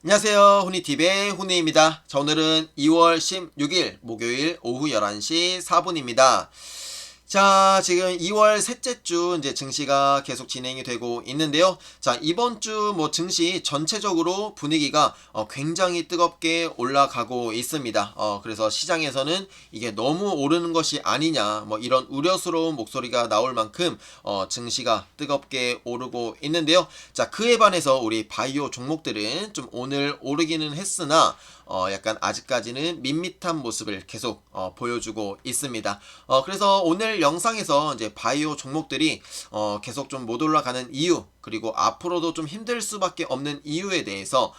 안녕하세요. 훈이TV의 훈이입니다. 자, 오늘은 2월 16일 목요일 오후 11시 4분입니다. 자, 지금 2월 셋째 주 이제 증시가 계속 진행이 되고 있는데요. 자, 이번 주 뭐 증시 전체적으로 분위기가 굉장히 뜨겁게 올라가고 있습니다. 그래서 시장에서는 이게 너무 오르는 것이 아니냐, 뭐 이런 우려스러운 목소리가 나올 만큼 증시가 뜨겁게 오르고 있는데요. 자, 그에 반해서 우리 바이오 종목들은 좀 오늘 오르기는 했으나 약간 아직까지는 밋밋한 모습을 계속 보여주고 있습니다. 그래서 오늘 영상에서 이제 바이오 종목들이 계속 좀 못 올라가는 이유, 그리고 앞으로도 좀 힘들 수밖에 없는 이유에 대해서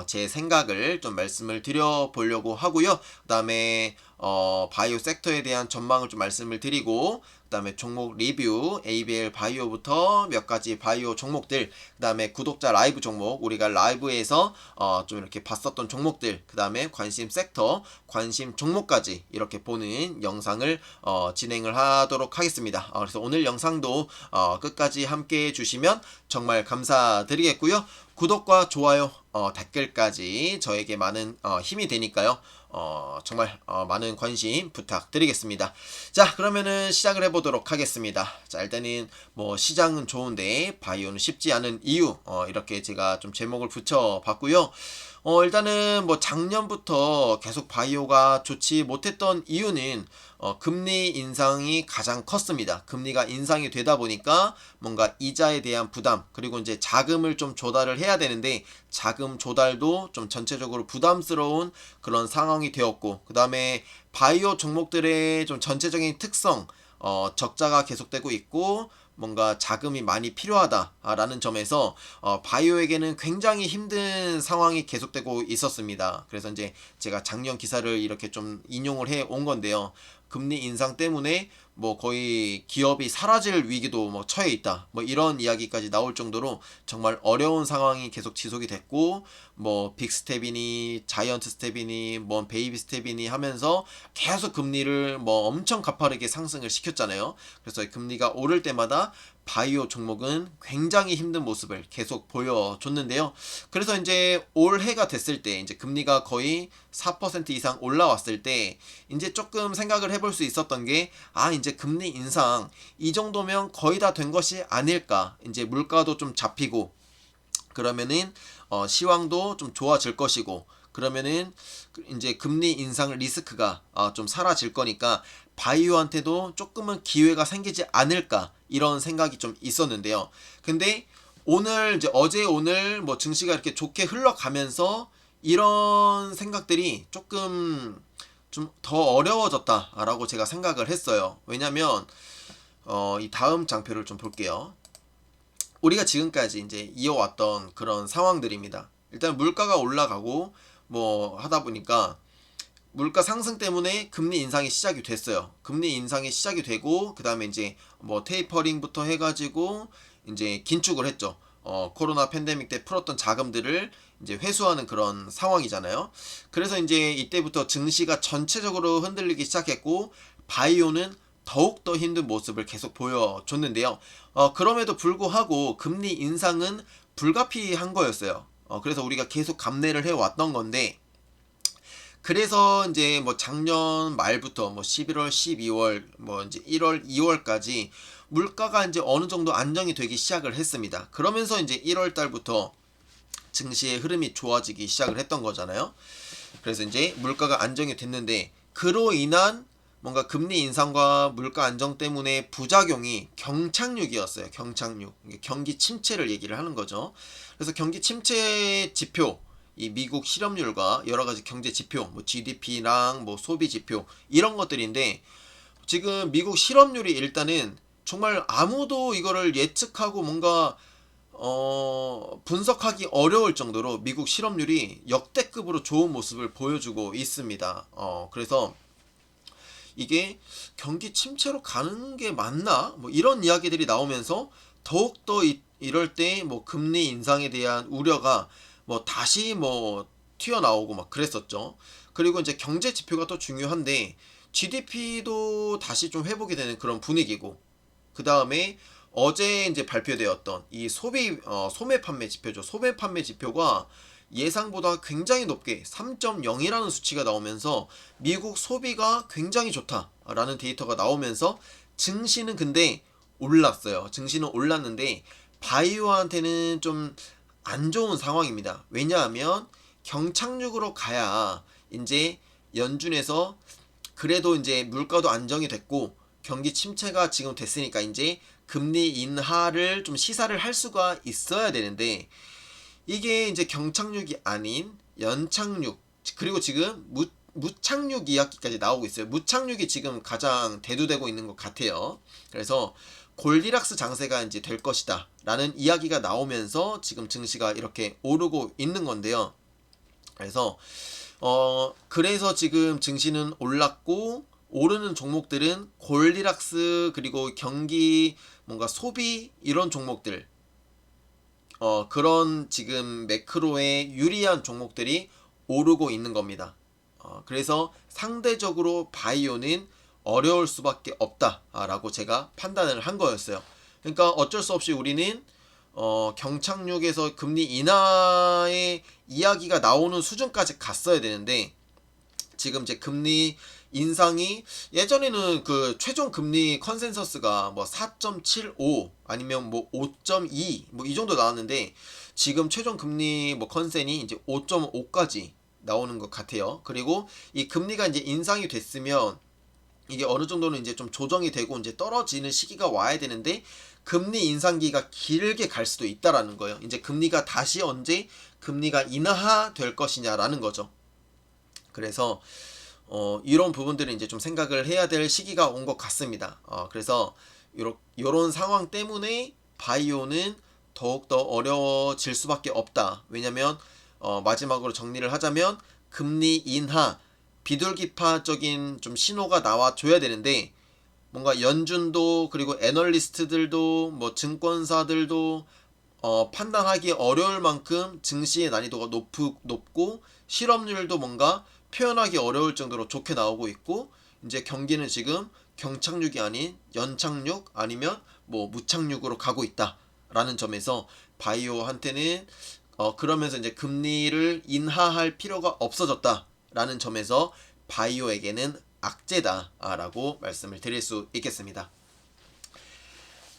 제 생각을 좀 말씀을 드려 보려고 하고요. 그다음에 바이오 섹터에 대한 전망을 좀 말씀을 드리고, 그다음에 종목 리뷰, ABL 바이오부터 몇 가지 바이오 종목들, 그다음에 구독자 라이브 종목, 우리가 라이브에서 좀 이렇게 봤었던 종목들, 그다음에 관심 섹터, 관심 종목까지 이렇게 보는 영상을 진행을 하도록 하겠습니다. 그래서 오늘 영상도 끝까지 함께 해주시면 정말 감사드리겠고요. 구독과 좋아요, 댓글까지 저에게 많은 힘이 되니까요. 정말 많은 관심 부탁드리겠습니다. 자, 그러면은 시작을 해보도록 하겠습니다. 자, 일단은 뭐 시장은 좋은데 바이오는 쉽지 않은 이유, 이렇게 제가 좀 제목을 붙여봤고요. 일단은 뭐 작년부터 계속 바이오가 좋지 못했던 이유는 금리 인상이 가장 컸습니다. 금리가 인상이 되다 보니까 뭔가 이자에 대한 부담, 그리고 이제 자금을 좀 조달을 해야 되는데 자금 조달도 좀 전체적으로 부담스러운 그런 상황이 되었고, 그 다음에 바이오 종목들의 좀 전체적인 특성, 적자가 계속되고 있고 뭔가 자금이 많이 필요하다라는 점에서 바이오에게는 굉장히 힘든 상황이 계속되고 있었습니다. 그래서 이제 제가 작년 기사를 이렇게 좀 인용을 해 온 건데요. 금리 인상 때문에 뭐 거의 기업이 사라질 위기도 뭐 처해 있다, 뭐 이런 이야기까지 나올 정도로 정말 어려운 상황이 계속 지속이 됐고, 뭐 빅스텝이니 자이언트 스텝이니 뭐 베이비 스텝이니 하면서 계속 금리를 뭐 엄청 가파르게 상승을 시켰잖아요. 그래서 금리가 오를 때마다 바이오 종목은 굉장히 힘든 모습을 계속 보여줬는데요. 그래서 이제 올해가 됐을 때 이제 금리가 거의 4% 이상 올라왔을 때 이제 조금 생각을 해볼 수 있었던 게, 이제 금리 인상 이 정도면 거의 다 된 것이 아닐까, 이제 물가도 좀 잡히고 그러면은 시황도 좀 좋아질 것이고, 그러면은 이제 금리 인상 리스크가 좀 사라질 거니까 바이오한테도 조금은 기회가 생기지 않을까, 이런 생각이 좀 있었는데요. 근데 오늘 이제 어제 오늘 뭐 증시가 이렇게 좋게 흘러가면서 이런 생각들이 조금 좀 더 어려워졌다라고 제가 생각을 했어요. 왜냐면 이 다음 장표를 좀 볼게요. 우리가 지금까지 이제 이어왔던 그런 상황들입니다. 일단 물가가 올라가고 뭐 하다 보니까 물가 상승 때문에 금리 인상이 시작이 됐어요. 금리 인상이 시작이 되고, 그 다음에 이제 뭐 테이퍼링부터 해가지고 이제 긴축을 했죠. 코로나 팬데믹 때 풀었던 자금들을 이제 회수하는 그런 상황이잖아요. 그래서 이제 이때부터 증시가 전체적으로 흔들리기 시작했고, 바이오는 더욱더 힘든 모습을 계속 보여줬는데요. 그럼에도 불구하고 금리 인상은 불가피한 거였어요. 그래서 우리가 계속 감내를 해왔던 건데, 그래서 이제 뭐 작년 말부터 뭐 11월, 12월, 뭐 이제 1월, 2월까지 물가가 이제 어느 정도 안정이 되기 시작을 했습니다. 그러면서 이제 1월 달부터 증시의 흐름이 좋아지기 시작을 했던 거잖아요. 그래서 이제 물가가 안정이 됐는데, 그로 인한 뭔가 금리 인상과 물가 안정 때문에 부작용이 경착륙이었어요. 경착륙. 경기 침체를 얘기를 하는 거죠. 그래서 경기 침체 지표, 이 미국 실업률과 여러 가지 경제 지표, 뭐 GDP랑 뭐 소비 지표 이런 것들인데, 지금 미국 실업률이 일단은 정말 아무도 이거를 예측하고 뭔가 분석하기 어려울 정도로 미국 실업률이 역대급으로 좋은 모습을 보여주고 있습니다. 그래서 이게 경기 침체로 가는 게 맞나? 뭐 이런 이야기들이 나오면서 더욱더 이럴 때 뭐 금리 인상에 대한 우려가 뭐 다시 뭐 튀어나오고 막 그랬었죠. 그리고 이제 경제 지표가 또 중요한데, GDP도 다시 좀 회복이 되는 그런 분위기고, 그 다음에 어제 이제 발표되었던 이 소매 판매 지표죠. 소매 판매 지표가 예상보다 굉장히 높게 3.0이라는 수치가 나오면서 미국 소비가 굉장히 좋다라는 데이터가 나오면서 증시는 근데 올랐어요. 증시는 올랐는데 바이오한테는 좀 안 좋은 상황입니다. 왜냐하면 경착륙으로 가야 이제 연준에서 그래도 이제 물가도 안정이 됐고 경기 침체가 지금 됐으니까 이제 금리 인하를 좀 시사를 할 수가 있어야 되는데 이게 이제 경착륙이 아닌 연착륙 그리고 지금 무착륙 이야기까지 나오고 있어요. 무착륙이 지금 가장 대두되고 있는 것 같아요. 그래서 골디락스 장세가 이제 될 것이다 라는 이야기가 나오면서 지금 증시가 이렇게 오르고 있는 건데요. 그래서 지금 증시는 올랐고 오르는 종목들은 골디락스 그리고 경기 뭔가 소비 이런 종목들 그런 지금 매크로에 유리한 종목들이 오르고 있는 겁니다. 그래서 상대적으로 바이오는 어려울 수밖에 없다라고 제가 판단을 한 거였어요. 그러니까 어쩔 수 없이 우리는 경착륙에서 금리 인하의 이야기가 나오는 수준까지 갔어야 되는데 지금 이제 금리 인상이 예전에는 그 최종 금리 컨센서스가 뭐 4.75 아니면 뭐 5.2 뭐 이 정도 나왔는데 지금 최종 금리 뭐 컨센이 이제 5.5까지 나오는 것 같아요. 그리고 이 금리가 이제 인상이 됐으면 이게 어느 정도는 이제 좀 조정이 되고 이제 떨어지는 시기가 와야 되는데 금리 인상기가 길게 갈 수도 있다라는 거예요. 이제 금리가 다시 언제 금리가 인하 될 것이냐라는 거죠. 그래서 이런 부분들은 이제 좀 생각을 해야 될 시기가 온 것 같습니다. 그래서 요런 상황 때문에 바이오는 더욱더 어려워질 수밖에 없다. 왜냐면 마지막으로 정리를 하자면 금리 인하 비둘기파적인 좀 신호가 나와줘야 되는데 뭔가 연준도 그리고 애널리스트들도 뭐 증권사들도 판단하기 어려울 만큼 증시의 난이도가 높고 실업률도 뭔가 표현하기 어려울 정도로 좋게 나오고 있고 이제 경기는 지금 경착륙이 아닌 연착륙 아니면 뭐 무착륙으로 가고 있다라는 점에서 바이오한테는 그러면서 이제 금리를 인하할 필요가 없어졌다라는 점에서 바이오에게는 악재다라고 말씀을 드릴 수 있겠습니다.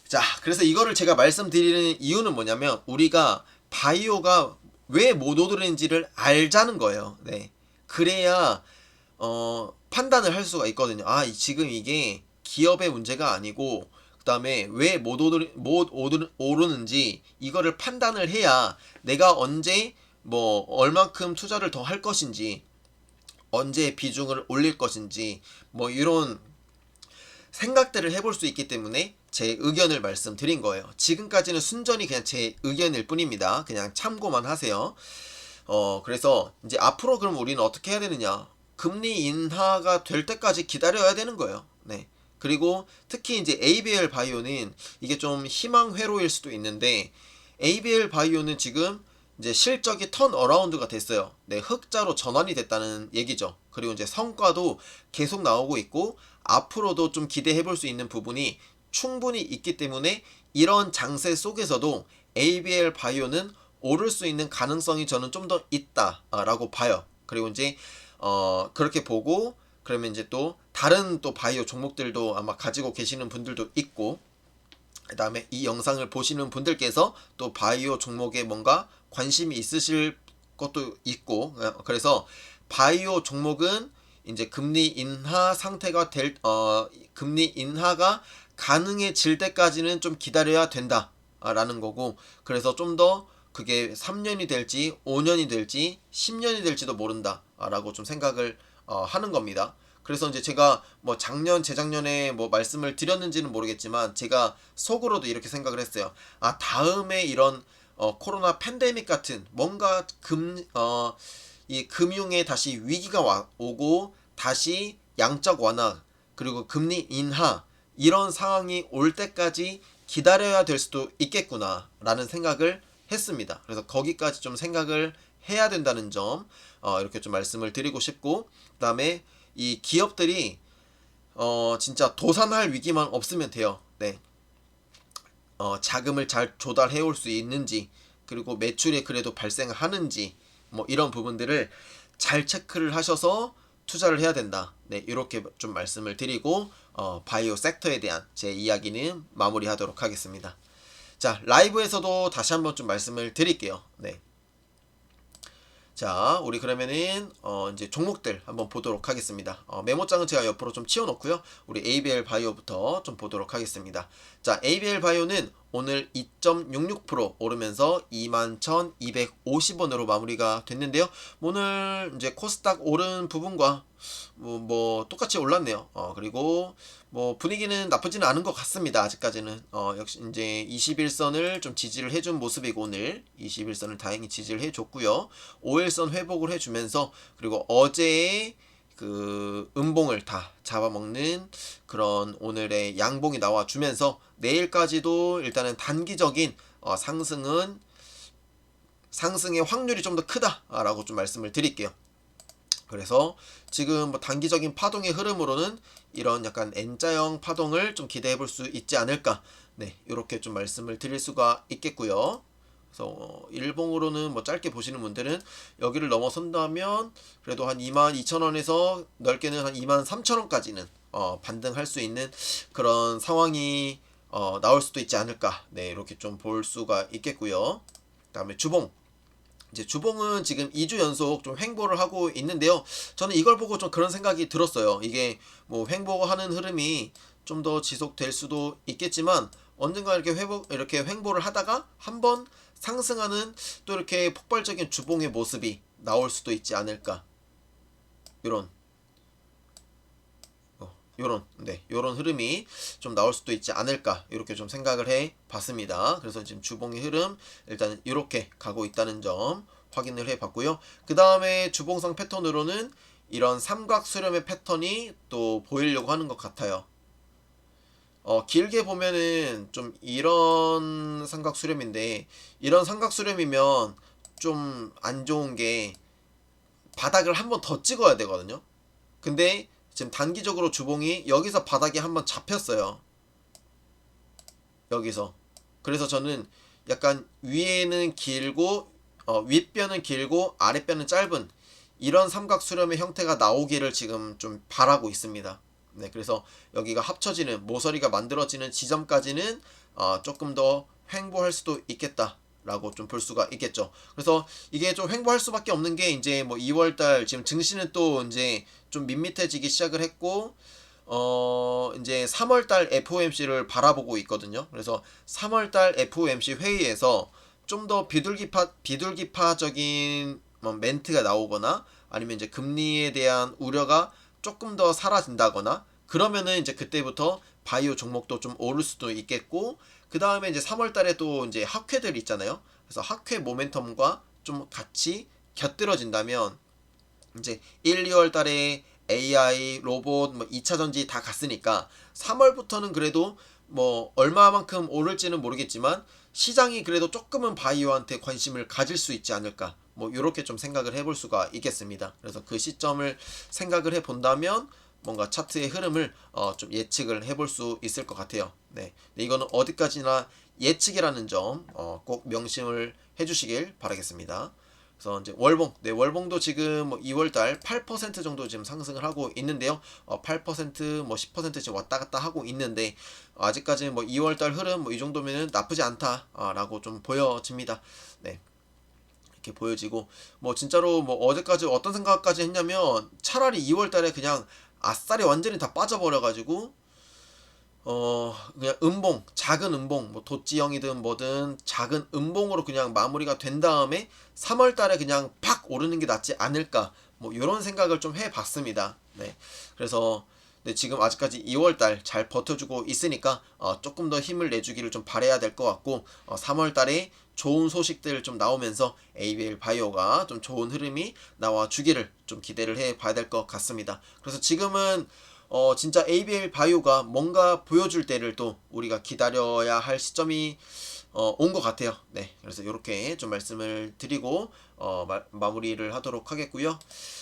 자, 그래서 이거를 제가 말씀드리는 이유는 뭐냐면 우리가 바이오가 왜 못 오르는지를 알자는 거예요. 네. 그래야 판단을 할 수가 있거든요. 지금 이게 기업의 문제가 아니고 그 다음에 왜 못 오르는지 이거를 판단을 해야 내가 언제 뭐 얼만큼 투자를 더 할 것인지 언제 비중을 올릴 것인지 뭐 이런 생각들을 해볼 수 있기 때문에 제 의견을 말씀드린 거예요. 지금까지는 순전히 그냥 제 의견일 뿐입니다. 그냥 참고만 하세요. 그래서 이제 앞으로 그럼 우리는 어떻게 해야 되느냐? 금리 인하가 될 때까지 기다려야 되는 거예요. 네. 그리고 특히 이제 ABL 바이오는 이게 좀 희망회로일 수도 있는데 ABL 바이오는 지금 이제 실적이 턴 어라운드가 됐어요. 네, 흑자로 전환이 됐다는 얘기죠. 그리고 이제 성과도 계속 나오고 있고 앞으로도 좀 기대해 볼 수 있는 부분이 충분히 있기 때문에 이런 장세 속에서도 ABL 바이오는 오를 수 있는 가능성이 저는 좀 더 있다라고 봐요. 그리고 이제 그렇게 보고 그러면 이제 또 다른 또 바이오 종목들도 아마 가지고 계시는 분들도 있고 그 다음에 이 영상을 보시는 분들께서 또 바이오 종목에 뭔가 관심이 있으실 것도 있고 그래서 바이오 종목은 이제 금리 인하 상태가 금리 인하가 가능해질 때까지는 좀 기다려야 된다라는 거고 그래서 좀 더 그게 3년이 될지 5년이 될지 10년이 될지도 모른다라고 좀 생각을 하는 겁니다. 그래서 이제 제가 뭐 재작년에 뭐 말씀을 드렸는지는 모르겠지만 제가 속으로도 이렇게 생각을 했어요. 다음에 이런 코로나 팬데믹 같은 뭔가 이 금융에 다시 위기가 오고 다시 양적 완화 그리고 금리 인하 이런 상황이 올 때까지 기다려야 될 수도 있겠구나 라는 생각을 했습니다. 그래서 거기까지 좀 생각을 해야 된다는 점 이렇게 좀 말씀을 드리고 싶고 그 다음에 이 기업들이 진짜 도산할 위기만 없으면 돼요. 네. 자금을 잘 조달해 올 수 있는지 그리고 매출이 그래도 발생하는지 뭐 이런 부분들을 잘 체크를 하셔서 투자를 해야 된다. 네, 이렇게 좀 말씀을 드리고 바이오 섹터에 대한 제 이야기는 마무리하도록 하겠습니다. 자, 라이브에서도 다시 한번 좀 말씀을 드릴게요. 네. 자, 우리 그러면은 이제 종목들 한번 보도록 하겠습니다. 메모장은 제가 옆으로 좀 치워놓고요. 우리 ABL 바이오부터 좀 보도록 하겠습니다. 자, ABL 바이오는 오늘 2.66% 오르면서 21,250원으로 마무리가 됐는데요. 오늘 이제 코스닥 오른 부분과 뭐 똑같이 올랐네요. 그리고 뭐 분위기는 나쁘지는 않은 것 같습니다. 아직까지는 역시 이제 21선을 좀 지지를 해준 모습이고, 오늘 21선을 다행히 지지를 해줬고요. 5일선 회복을 해주면서, 그리고 어제의 그 음봉을 다 잡아먹는 그런 오늘의 양봉이 나와주면서 내일까지도 일단은 단기적인 상승의 확률이 좀 더 크다라고 좀 말씀을 드릴게요. 그래서 지금 뭐 단기적인 파동의 흐름으로는 이런 약간 N자형 파동을 좀 기대해 볼 수 있지 않을까. 네, 이렇게 좀 말씀을 드릴 수가 있겠고요. 그래서 일봉으로는 뭐 짧게 보시는 분들은 여기를 넘어선다면 그래도 한 22,000원에서 넓게는 한 23,000원까지는 반등할 수 있는 그런 상황이 나올 수도 있지 않을까. 네, 이렇게 좀 볼 수가 있겠고요. 그다음에 주봉. 이제 주봉은 지금 2주 연속 좀 횡보를 하고 있는데요. 저는 이걸 보고 좀 그런 생각이 들었어요. 이게 뭐 횡보하는 흐름이 좀 더 지속될 수도 있겠지만, 언젠가 이렇게 횡보를 하다가 한번 상승하는 또 이렇게 폭발적인 주봉의 모습이 나올 수도 있지 않을까. 요런 흐름이 좀 나올 수도 있지 않을까, 이렇게 좀 생각을 해 봤습니다. 그래서 지금 주봉의 흐름 일단 이렇게 가고 있다는 점 확인을 해 봤고요. 그 다음에 주봉상 패턴으로는 이런 삼각 수렴의 패턴이 또 보이려고 하는 것 같아요. 길게 보면은 좀 이런 삼각 수렴인데, 이런 삼각 수렴이면 좀 안 좋은 게 바닥을 한 번 더 찍어야 되거든요. 근데 지금 단기적으로 주봉이 여기서 바닥에 한번 잡혔어요. 여기서. 그래서 저는 약간 위에는 길고 윗뼈는 길고 아랫뼈는 짧은 이런 삼각 수렴의 형태가 나오기를 지금 좀 바라고 있습니다. 네, 그래서 여기가 합쳐지는 모서리가 만들어지는 지점까지는 조금 더 횡보할 수도 있겠다 라고 좀 볼 수가 있겠죠. 그래서 이게 좀 횡보할 수밖에 없는 게, 이제 뭐 2월달 지금 증시는 또 이제 좀 밋밋해지기 시작을 했고, 이제 3월달 FOMC를 바라보고 있거든요. 그래서 3월달 FOMC 회의에서 좀 더 비둘기파적인 멘트가 나오거나, 아니면 이제 금리에 대한 우려가 조금 더 사라진다거나, 그러면은 이제 그때부터 바이오 종목도 좀 오를 수도 있겠고, 그 다음에 이제 3월 달에 또 이제 학회들 있잖아요. 그래서 학회 모멘텀과 좀 같이 곁들여진다면, 이제 1, 2월 달에 AI, 로봇, 뭐 2차 전지 다 갔으니까 3월부터는 그래도 뭐 얼마만큼 오를지는 모르겠지만 시장이 그래도 조금은 바이오한테 관심을 가질 수 있지 않을까. 뭐 이렇게 좀 생각을 해볼 수가 있겠습니다. 그래서 그 시점을 생각을 해 본다면 뭔가 차트의 흐름을 좀 예측을 해볼 수 있을 것 같아요. 네, 이거는 어디까지나 예측이라는 점 꼭 명심을 해주시길 바라겠습니다. 그래서 이제 월봉, 네, 월봉도 지금 뭐 2월달 8% 정도 지금 상승을 하고 있는데요. 8%, 뭐 10% 지금 왔다 갔다 하고 있는데, 아직까지는 뭐 2월달 흐름 뭐 이 정도면은 나쁘지 않다라고 좀 보여집니다. 네. 이렇게 보여지고, 뭐 진짜로 뭐 어제까지 어떤 생각까지 했냐면, 차라리 2월달에 그냥 아싸리 완전히 다 빠져버려가지고 그냥 음봉, 작은 음봉, 뭐 도찌형이든 뭐든 작은 음봉으로 그냥 마무리가 된 다음에 3월 달에 그냥 팍 오르는 게 낫지 않을까, 뭐 이런 생각을 좀 해봤습니다. 네, 그래서 네, 지금 아직까지 2월 달 잘 버텨주고 있으니까 조금 더 힘을 내주기를 좀 바라야 될 것 같고, 3월 달에 좋은 소식들 좀 나오면서 ABL 바이오가 좀 좋은 흐름이 나와 주기를 좀 기대를 해 봐야 될 것 같습니다. 그래서 지금은 진짜 ABL 바이오가 뭔가 보여줄 때를 또 우리가 기다려야 할 시점이 온 것 같아요. 네, 그래서 이렇게 좀 말씀을 드리고 마무리를 하도록 하겠고요.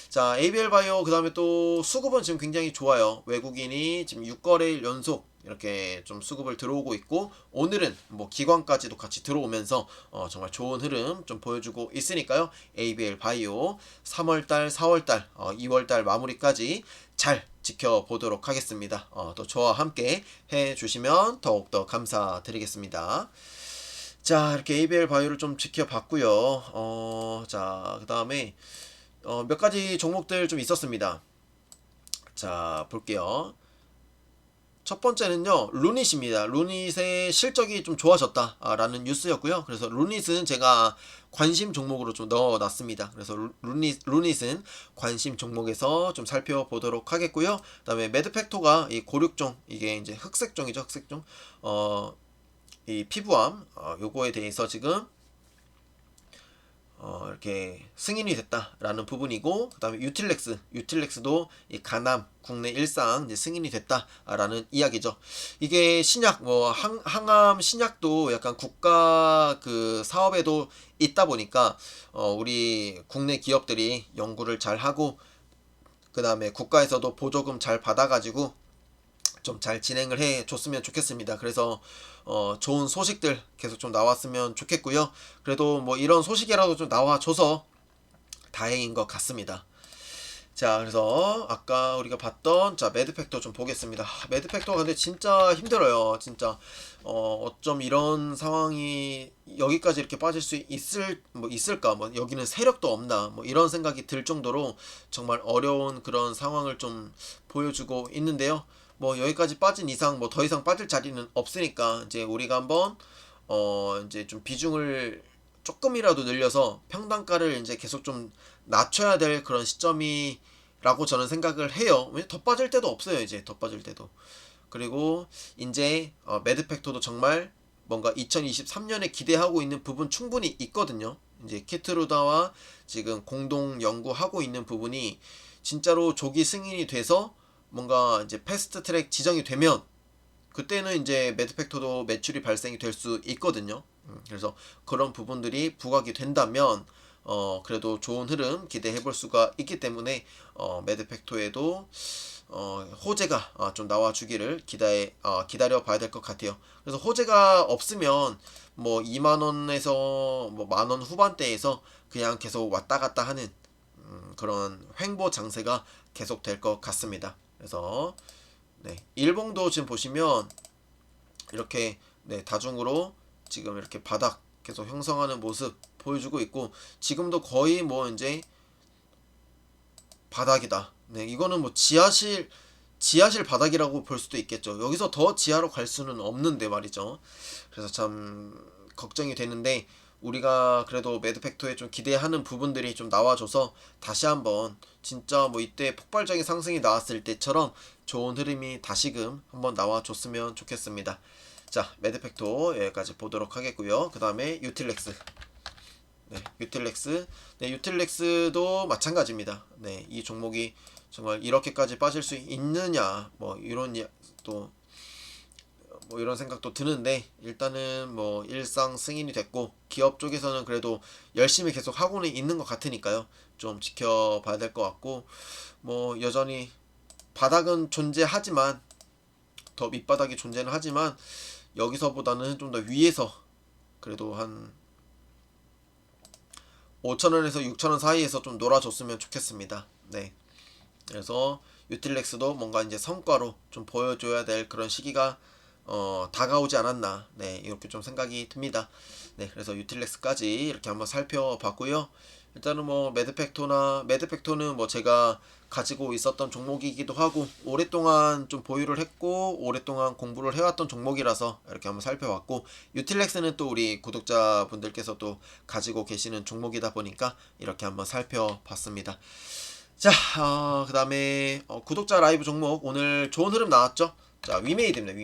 자, ABL 바이오, 그 다음에 또 수급은 지금 굉장히 좋아요. 외국인이 지금 6거래일 연속 이렇게 좀 수급을 들어오고 있고, 오늘은 뭐 기관까지도 같이 들어오면서 정말 좋은 흐름 좀 보여주고 있으니까요. ABL 바이오 3월달, 4월달, 2월달 마무리까지 잘 지켜보도록 하겠습니다. 또 저와 함께 해주시면 더욱더 감사드리겠습니다. 자, 이렇게 ABL 바이오를 좀 지켜봤고요. 자, 그 다음에 몇 가지 종목들 좀 있었습니다. 자, 볼게요. 첫 번째는요, 루닛입니다. 루닛의 실적이 좀 좋아졌다라는 뉴스였고요. 그래서 루닛은 제가 관심 종목으로 좀 넣어놨습니다. 그래서 루닛은 관심 종목에서 좀 살펴보도록 하겠고요. 그 다음에 매드팩토가 이 고륙종, 이게 이제 흑색종이죠, 흑색종. 이 피부암, 요거에 대해서 지금 이렇게 승인이 됐다라는 부분이고, 그 다음에 유틸렉스도 이 가남 국내 일상 이제 승인이 됐다라는 이야기죠. 이게 신약 뭐 항암 신약도 약간 국가 그 사업에도 있다 보니까 우리 국내 기업들이 연구를 잘 하고, 그 다음에 국가에서도 보조금 잘 받아가지고 좀 잘 진행을 해 줬으면 좋겠습니다. 그래서 좋은 소식들 계속 좀 나왔으면 좋겠고요. 그래도 뭐 이런 소식이라도 좀 나와줘서 다행인 것 같습니다. 자, 그래서 아까 우리가 봤던 자 매드팩토 좀 보겠습니다. 매드팩토가 근데 진짜 힘들어요. 진짜 어쩜 이런 상황이 여기까지 이렇게 빠질 수 있을까? 뭐 여기는 세력도 없나? 뭐 이런 생각이 들 정도로 정말 어려운 그런 상황을 좀 보여주고 있는데요. 뭐 여기까지 빠진 이상 뭐 더 이상 빠질 자리는 없으니까 이제 우리가 한번 이제 좀 비중을 조금이라도 늘려서 평단가를 이제 계속 좀 낮춰야 될 그런 시점이라고 저는 생각을 해요. 왜 더 빠질 때도 없어요. 이제 더 빠질 때도. 그리고 이제 매드팩토도 정말 뭔가 2023년에 기대하고 있는 부분 충분히 있거든요. 이제 키트루다와 지금 공동 연구하고 있는 부분이 진짜로 조기 승인이 돼서 뭔가 이제 패스트 트랙 지정이 되면 그때는 이제 매드팩토도 매출이 발생이 될 수 있거든요. 그래서 그런 부분들이 부각이 된다면 그래도 좋은 흐름 기대해 볼 수가 있기 때문에 매드팩토에도 호재가 좀 나와주기를 기다려 봐야 될 것 같아요. 그래서 호재가 없으면 뭐 2만원에서 뭐 만원 후반대에서 그냥 계속 왔다 갔다 하는 그런 횡보 장세가 계속 될 것 같습니다. 그래서 네, 일봉도 지금 보시면 이렇게 네, 다중으로 지금 이렇게 바닥 계속 형성하는 모습 보여주고 있고, 지금도 거의 뭐 이제 바닥이다. 네, 이거는 뭐 지하실 바닥이라고 볼 수도 있겠죠. 여기서 더 지하로 갈 수는 없는데 말이죠. 그래서 참 걱정이 되는데, 우리가 그래도 매드팩토에 좀 기대하는 부분들이 좀 나와줘서 다시 한번 진짜 뭐 이때 폭발적인 상승이 나왔을 때처럼 좋은 흐름이 다시금 한번 나와줬으면 좋겠습니다. 자, 매드팩토 여기까지 보도록 하겠고요. 그 다음에 유틸렉스. 네, 유틸렉스도 마찬가지입니다. 네, 이 종목이 정말 이렇게까지 빠질 수 있느냐, 뭐 이런 또 뭐 이런 생각도 드는데, 일단은 뭐 일상 승인이 됐고 기업 쪽에서는 그래도 열심히 계속 하고는 있는 것 같으니까요. 좀 지켜봐야 될 것 같고, 뭐 여전히 바닥은 존재하지만, 더 밑바닥이 존재는 하지만 여기서보다는 좀 더 위에서 그래도 한 5,000원에서 6,000원 사이에서 좀 놀아줬으면 좋겠습니다. 네. 그래서 유틸렉스도 뭔가 이제 성과로 좀 보여줘야 될 그런 시기가 다가오지 않았나, 네, 이렇게 좀 생각이 듭니다. 네, 그래서 유틸렉스까지 이렇게 한번 살펴봤고요. 일단은 뭐 매드팩토는 뭐 제가 가지고 있었던 종목이기도 하고 오랫동안 좀 보유를 했고 오랫동안 공부를 해왔던 종목이라서 이렇게 한번 살펴봤고, 유틸렉스는 또 우리 구독자분들께서 또 가지고 계시는 종목이다 보니까 이렇게 한번 살펴봤습니다. 자, 그 다음에 구독자 라이브 종목 오늘 좋은 흐름 나왔죠? 자, 위메이드입니다.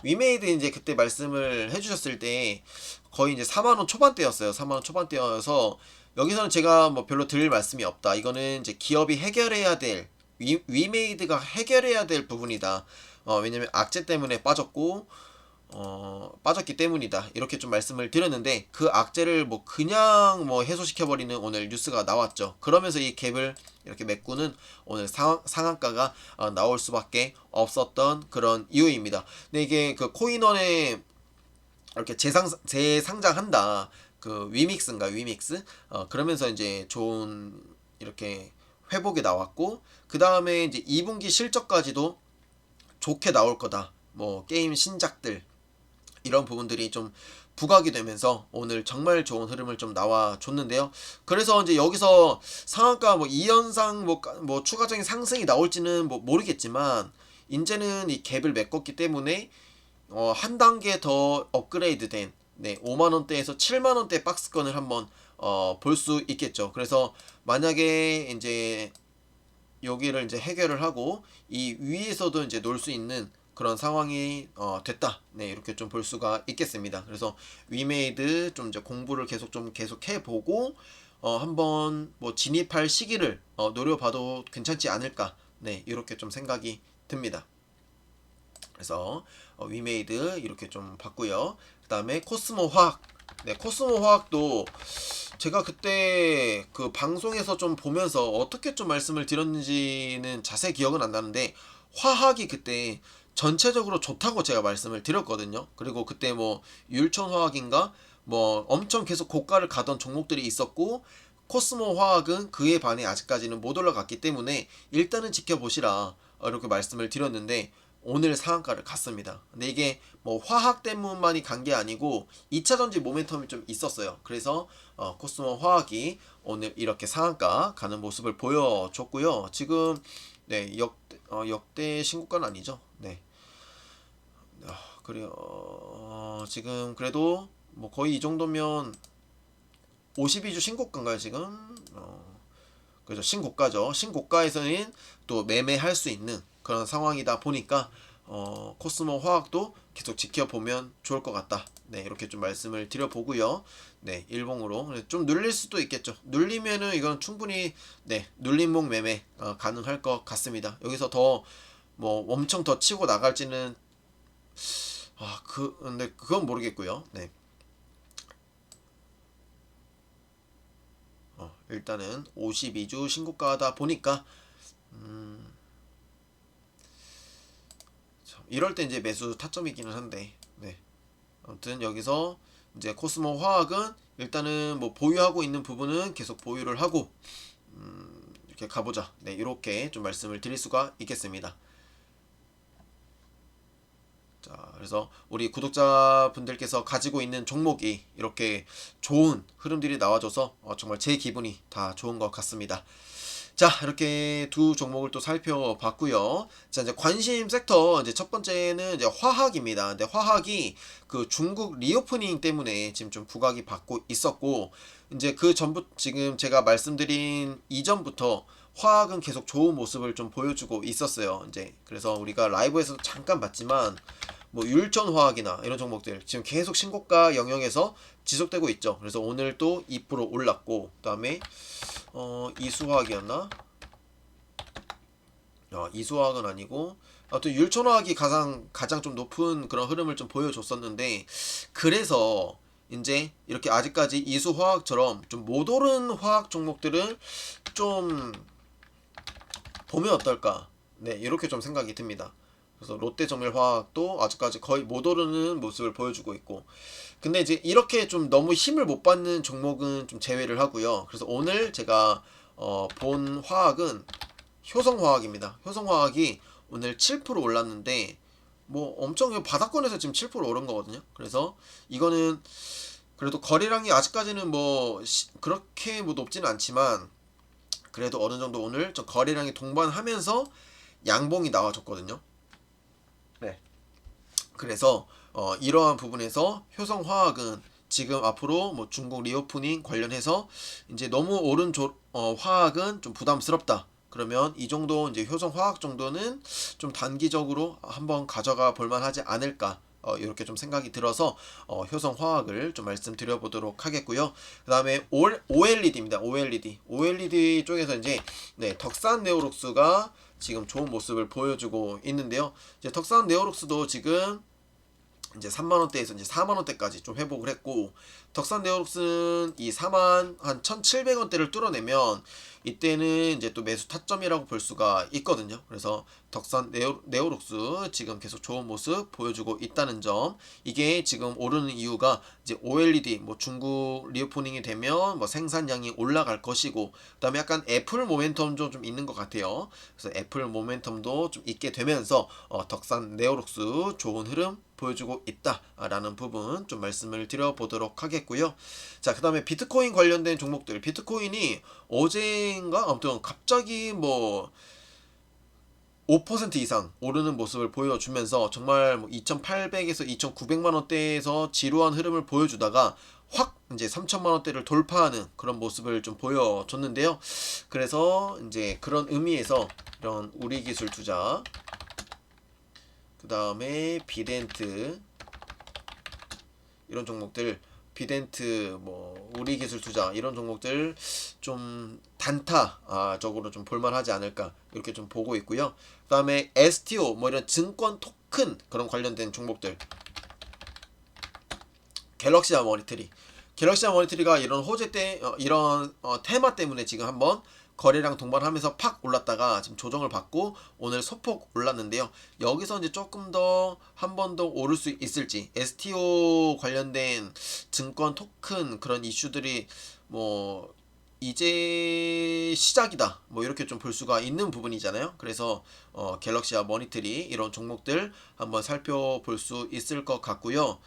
위메이드 이제 그때 말씀을 해주셨을 때 거의 이제 4만원 초반대였어요. 4만원 초반대여서 여기서는 제가 뭐 별로 드릴 말씀이 없다. 이거는 이제 기업이 해결해야 될, 위메이드가 해결해야 될 부분이다. 왜냐면 악재 때문에 빠졌고, 빠졌기 때문이다. 이렇게 좀 말씀을 드렸는데 그 악재를 뭐 그냥 뭐 해소시켜버리는 오늘 뉴스가 나왔죠. 그러면서 이 갭을 이렇게 메꾸는 오늘 상한가가 나올 수밖에 없었던 그런 이유입니다. 근데 이게 그 코인원에 이렇게 재상장한다. 그 위믹스인가 위믹스? 그러면서 이제 좋은 이렇게 회복이 나왔고 그 다음에 이제 2분기 실적까지도 좋게 나올 거다. 뭐 게임 신작들 이런 부분들이 좀 부각이 되면서 오늘 정말 좋은 흐름을 좀 나와줬는데요. 그래서 이제 여기서 상한가 뭐 2연상 뭐 추가적인 상승이 나올지는 뭐 모르겠지만 이제는 이 갭을 메꿨기 때문에 한 단계 더 업그레이드된 5만원대에서 7만원대 박스권을 한번 볼 수 있겠죠. 그래서 만약에 이제 여기를 이제 해결을 하고 이 위에서도 이제 놀 수 있는 그런 상황이 됐다. 네, 이렇게 좀 볼 수가 있겠습니다. 그래서 위메이드 좀 이제 공부를 계속 해보고 한번 뭐 진입할 시기를 노려봐도 괜찮지 않을까. 네, 이렇게 좀 생각이 듭니다. 그래서 위메이드 이렇게 좀 봤고요. 그 다음에 코스모 화학. 네, 코스모 화학도 제가 그때 그 방송에서 좀 보면서 어떻게 좀 말씀을 드렸는지는 자세히 기억은 안 나는데 화학이 그때 전체적으로 좋다고 제가 말씀을 드렸거든요. 그리고 그때 뭐 율촌 화학인가 뭐 엄청 계속 고가를 가던 종목들이 있었고 코스모 화학은 그에 반해 아직까지는 못 올라갔기 때문에 일단은 지켜보시라 이렇게 말씀을 드렸는데 오늘 상한가를 갔습니다. 근데 이게 뭐 화학 때문만이 간 게 아니고 2차전지 모멘텀이 좀 있었어요. 그래서 코스모 화학이 오늘 이렇게 상한가 가는 모습을 보여줬고요. 지금 네 역대 신고가는 아니죠. 네. 그래요. 지금 그래도 뭐 거의 이 정도면 52주 신고가인가요 지금? 그죠, 신고가죠. 신고가에서는 또 매매할 수 있는 그런 상황이다 보니까 코스모 화학도 계속 지켜보면 좋을 것 같다. 네, 이렇게 좀 말씀을 드려보고요. 네, 일봉으로 좀 눌릴 수도 있겠죠. 눌리면은 이건 충분히 네 눌림목 매매 가능할 것 같습니다. 여기서 더 뭐 엄청 더 치고 나갈지는 근데 그건 모르겠고요. 네. 일단은 52주 신고가다 보니까 이럴 때 이제 매수 타점이기는 한데 네. 아무튼 여기서 이제 코스모 화학은 일단은 뭐 보유하고 있는 부분은 계속 보유를 하고 이렇게 가보자. 네, 이렇게 좀 말씀을 드릴 수가 있겠습니다. 자, 그래서 우리 구독자분들께서 가지고 있는 종목이 이렇게 좋은 흐름들이 나와줘서 정말 제 기분이 다 좋은 것 같습니다. 자, 이렇게 두 종목을 또 살펴봤고요. 자, 이제 관심 섹터 이제 첫 번째는 이제 화학입니다. 근데 화학이 그 중국 리오프닝 때문에 지금 좀 부각이 받고 있었고 이제 그 전부 지금 제가 말씀드린 이전부터 화학은 계속 좋은 모습을 좀 보여주고 있었어요. 이제 그래서 우리가 라이브에서도 잠깐 봤지만 뭐 율전 화학이나 이런 종목들 지금 계속 신고가 영역에서 지속되고 있죠. 그래서 오늘 또 2% 올랐고 그다음에 이수화학이었나? 이수화학은 아니고 또 율촌화학이 가장 좀 높은 그런 흐름을 좀 보여줬었는데 그래서 이제 이렇게 아직까지 이수화학처럼 좀 못 오른 화학 종목들은 좀 보면 어떨까? 네, 이렇게 좀 생각이 듭니다. 그래서 롯데정밀화학도 아직까지 거의 못 오르는 모습을 보여주고 있고 근데 이제 이렇게 좀 너무 힘을 못 받는 종목은 좀 제외를 하고요. 그래서 오늘 제가 본 화학은 효성화학입니다. 효성화학이 오늘 7% 올랐는데 뭐 엄청 바닥권에서 지금 7% 오른 거거든요. 그래서 이거는 그래도 거래량이 아직까지는 뭐 그렇게 뭐 높지는 않지만 그래도 어느 정도 오늘 좀 거래량이 동반하면서 양봉이 나와줬거든요. 네. 그래서 이러한 부분에서 효성화학은 지금 앞으로 뭐 중국 리오프닝 관련해서 이제 너무 오른 화학은 좀 부담스럽다. 그러면 이 정도 이제 효성화학 정도는 좀 단기적으로 한번 가져가 볼만하지 않을까. 이렇게 좀 생각이 들어서 효성화학을 좀 말씀드려 보도록 하겠고요. 그 다음에 OLED입니다. OLED 쪽에서 이제 네, 덕산 네오룩스가 지금 좋은 모습을 보여주고 있는데요. 이제 덕산 네오룩스도 지금 이제 3만원대에서 이제 4만원대까지 좀 회복을 했고, 덕산 네오록스는 이 4만 한 1700원대를 뚫어내면 이때는 이제 또 매수 타점이라고 볼 수가 있거든요. 그래서 덕산 네오록스 지금 계속 좋은 모습 보여주고 있다는 점, 이게 지금 오르는 이유가 이제 OLED 뭐 중국 리오프닝이 되면 뭐 생산량이 올라갈 것이고, 그다음에 약간 애플 모멘텀도 좀 있는 것 같아요. 그래서 애플 모멘텀도 좀 있게 되면서 덕산 네오록스 좋은 흐름 보여주고 있다라는 부분 좀 말씀을 드려보도록 하겠고요. 자, 그 다음에 비트코인 관련된 종목들, 비트코인이 어제인가 아무튼 갑자기 뭐 5% 이상 오르는 모습을 보여주면서 정말 뭐 2,800에서 2,900만 원대에서 지루한 흐름을 보여주다가 확 이제 3천만 원대를 돌파하는 그런 모습을 좀 보여줬는데요. 그래서 이제 그런 의미에서 이런 우리기술 투자, 그 다음에 비덴트, 이런 종목들, 비덴트 뭐 우리기술 투자 이런 종목들 좀 단타적으로 좀 볼만하지 않을까 이렇게 좀 보고 있고요. 그 다음에 STO 뭐 이런 증권 토큰 그런 관련된 종목들, 갤럭시아 머니터리가 이런 호재 때 이런 테마 때문에 지금 한번 거래량 동반하면서 팍 올랐다가 지금 조정을 받고 오늘 소폭 올랐는데요. 여기서 이제 조금 더 한 번 더 오를 수 있을지, STO 관련된 증권 토큰 그런 이슈들이 뭐 이제 시작이다 뭐 이렇게 좀 볼 수가 있는 부분이잖아요. 그래서 갤럭시아 머니터리 이런 종목들 한번 살펴볼 수 있을 것 같고요.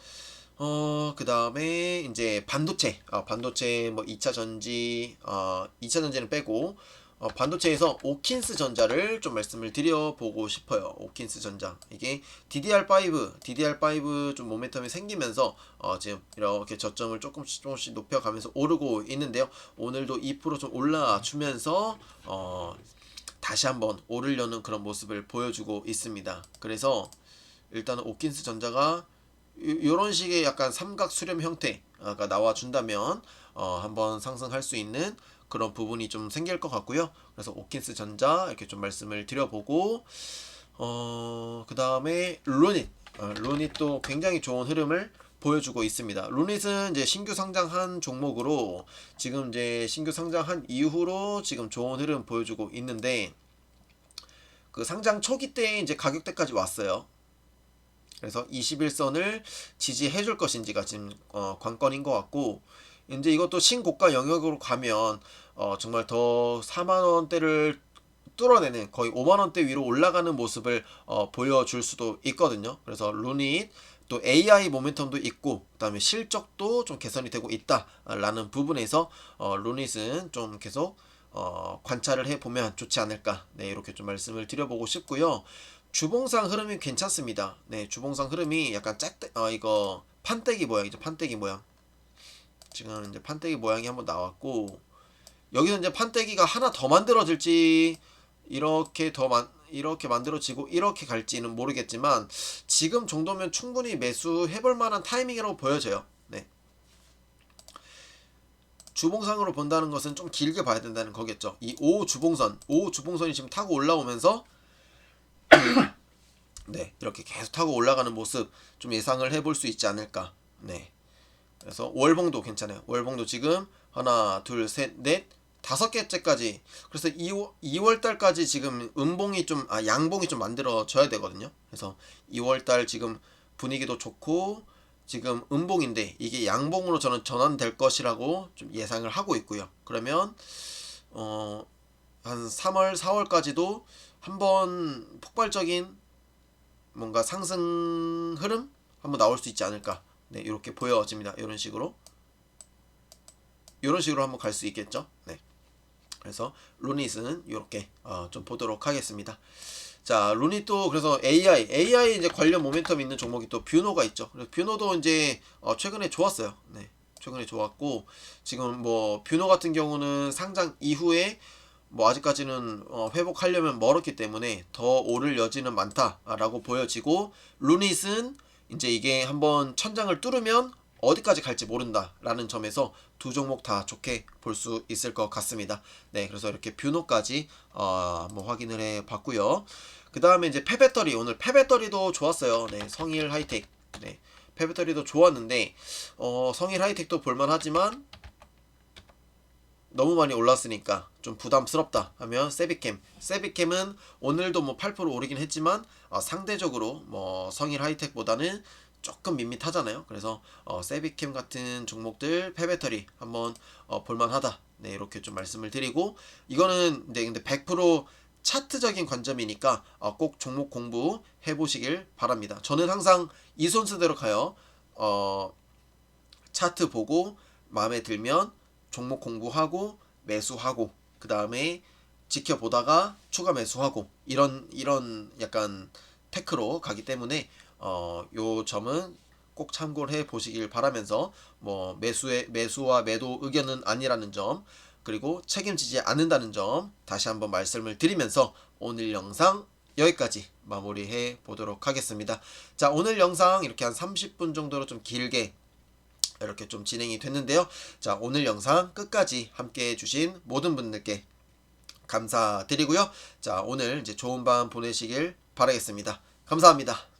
그 다음에 이제 반도체 뭐 2차 전지, 2차 전지는 빼고, 반도체에서 오킨스 전자를 좀 말씀을 드려보고 싶어요. 오킨스 전자. 이게 DDR5 좀 모멘텀이 생기면서, 지금 이렇게 저점을 조금씩 높여가면서 오르고 있는데요. 오늘도 2% 좀 올라주면서, 다시 한번 오르려는 그런 모습을 보여주고 있습니다. 그래서 일단은 오킨스 전자가 요런 식의 약간 삼각 수렴 형태가 나와준다면 한번 상승할 수 있는 그런 부분이 좀 생길 것 같고요. 그래서 오킨스 전자 이렇게 좀 말씀을 드려보고, 그 다음에 루닛도 굉장히 좋은 흐름을 보여주고 있습니다. 루닛은 이제 신규 상장한 종목으로 지금 이제 신규 상장한 이후로 지금 좋은 흐름 보여주고 있는데, 그 상장 초기 때 이제 가격대까지 왔어요. 그래서 21선을 지지해 줄 것인지가 지금 관건인 것 같고, 이제 이것도 신고가 영역으로 가면 정말 더 4만원대를 뚫어내는 거의 5만원대 위로 올라가는 모습을 보여줄 수도 있거든요. 그래서 루닛 또 AI 모멘텀도 있고, 그 다음에 실적도 좀 개선이 되고 있다라는 부분에서 루닛은 좀 계속 관찰을 해보면 좋지 않을까, 네, 이렇게 좀 말씀을 드려보고 싶고요. 주봉상 흐름이 괜찮습니다. 네, 주봉상 흐름이 약간 이거 판때기 모양이죠. 판때기 모양. 지금 이제 판때기 모양이 한번 나왔고, 여기서 이제 판때기가 하나 더 만들어질지, 이렇게 만들어지고 이렇게 갈지는 모르겠지만, 지금 정도면 충분히 매수해볼 만한 타이밍이라고 보여져요. 네. 주봉상으로 본다는 것은 좀 길게 봐야 된다는 거겠죠. 이 5주봉선이 지금 타고 올라오면서 네, 이렇게 계속 타고 올라가는 모습 좀 예상을 해볼 수 있지 않을까. 네. 그래서 월봉도 괜찮아요. 월봉도 지금 하나, 둘, 셋, 넷, 5개째까지. 그래서 2월달까지 지금 양봉이 좀 만들어져야 되거든요. 그래서 2월달 지금 분위기도 좋고 지금 음봉인데 이게 양봉으로 저는 전환될 것이라고 좀 예상을 하고 있고요. 그러면 한 3월, 4월까지도 한번 폭발적인 뭔가 상승 흐름 한번 나올 수 있지 않을까. 네, 이렇게 보여집니다. 이런 식으로 한번 갈 수 있겠죠. 네. 그래서 루닛은 이렇게 좀 보도록 하겠습니다. 자, 루닛도 그래서 AI 이제 관련 모멘텀 있는 종목이 또 뷰노가 있죠. 그래서 뷰노도 이제 최근에 좋았어요. 네, 최근에 좋았고, 지금 뭐 뷰노 같은 경우는 상장 이후에 뭐 아직까지는 회복하려면 멀었기 때문에 더 오를 여지는 많다라고 보여지고, 루닛은 이제 이게 한번 천장을 뚫으면 어디까지 갈지 모른다라는 점에서 두 종목 다 좋게 볼 수 있을 것 같습니다. 네, 그래서 이렇게 뷰노까지 한번 확인을 해 봤고요. 그 다음에 이제 폐배터리, 오늘 폐배터리도 좋았어요. 네, 성일 하이텍. 네, 페베터리도 좋았는데 성일 하이텍도 볼만하지만 너무 많이 올랐으니까 좀 부담스럽다 하면 세비캠은 오늘도 뭐 8% 오르긴 했지만 상대적으로 뭐 성일 하이텍보다는 조금 밋밋하잖아요. 그래서 세비캠 같은 종목들 페베터리 한번 볼만하다. 네, 이렇게 좀 말씀을 드리고, 이거는 네, 근데 100% 차트적인 관점이니까 꼭 종목 공부 해보시길 바랍니다. 저는 항상 이 순서대로 가요. 차트 보고 마음에 들면 종목 공부하고 매수하고, 그 다음에 지켜보다가 추가 매수하고, 이런 약간 테크로 가기 때문에 요 점은 꼭 참고를 해 보시길 바라면서, 뭐 매수와 매도 의견은 아니라는 점, 그리고 책임지지 않는다는 점 다시 한번 말씀을 드리면서 오늘 영상 여기까지 마무리해 보도록 하겠습니다. 자, 오늘 영상 이렇게 한 30분 정도로 좀 길게 이렇게 좀 진행이 됐는데요. 자, 오늘 영상 끝까지 함께 해주신 모든 분들께 감사드리고요. 자, 오늘 이제 좋은 밤 보내시길 바라겠습니다. 감사합니다.